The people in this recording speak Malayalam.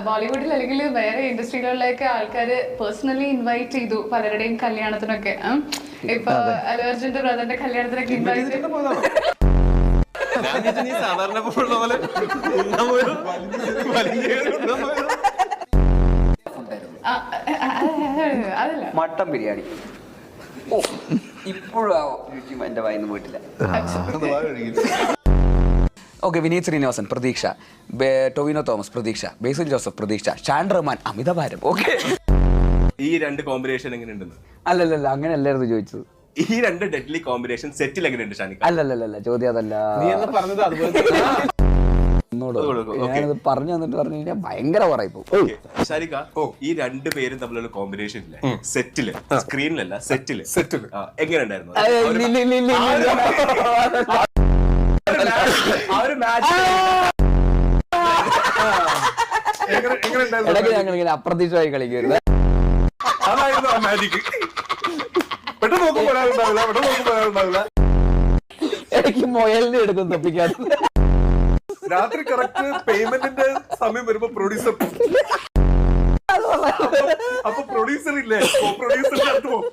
ബോളിവുഡിൽ അല്ലെങ്കിൽ വേറെ ഇൻഡസ്ട്രികളിലൊക്കെ ആൾക്കാര് പേഴ്സണലി ഇൻവൈറ്റ് ചെയ്തു പലരുടെയും കല്യാണത്തിനൊക്കെ. ഇപ്പൊ അല്ലു അർജുന്റെ ബ്രദറിന്റെ കല്യാണത്തിനൊക്കെ ഇൻവൈറ്റ് സാധാരണ അതല്ല മട്ടൻ ബിരിയാണി ഇപ്പോഴും എന്റെ വായിന്ന് പോയിട്ടില്ല. ഓക്കെ, വിനീത് ശ്രീനിവാസൻ പ്രതീക്ഷ, ടൊവിനോ തോമസ് പ്രതീക്ഷ, ബേസിൽ ജോസഫ് പ്രതീക്ഷ, ഷാൻ റഹ്മാൻ അമിതഭാരം. ഓക്കെ, ഈ രണ്ട് കോമ്പിനേഷൻ എങ്ങനെയുണ്ടെന്ന്? അല്ലല്ല അങ്ങനെ അല്ലായിരുന്നു ചോദിച്ചത്. ഈ രണ്ട് ഡെഡ്ലി കോമ്പിനേഷൻ സെറ്റിൽ എങ്ങനെയുണ്ട് ഷാനിക്ക? അല്ലല്ല ചോദ്യം അതല്ല. പറഞ്ഞത് അതുപോലെ ഞാനത് പറഞ്ഞു തന്നിട്ട് പറഞ്ഞു കഴിഞ്ഞാൽ ഭയങ്കര പറയിപ്പോ. ഷാനിക്ക, ഈ രണ്ടു പേരും തമ്മിലുള്ള കോമ്പിനേഷൻ ഇല്ലേ സെറ്റില്, സ്ക്രീനിലല്ല സെറ്റില് എങ്ങനെയുണ്ടായിരുന്നു? ഇടയ്ക്ക് ഞങ്ങൾ ഇങ്ങനെ അപ്രതീക്ഷിതമായി കളിക്കരുത്. ഇടയ്ക്ക് മൊയലിനെ എടുക്കും തപ്പിക്കാൻ. രാത്രി കറക്റ്റ് പേയ്മെന്റിന്റെ സമയം വരുമ്പോ പ്രൊഡ്യൂസർ അപ്പൊ പ്രൊഡ്യൂസർ ഇല്ലേ, പ്രൊഡ്യൂസറിന്റെ അടുത്ത് പോകും.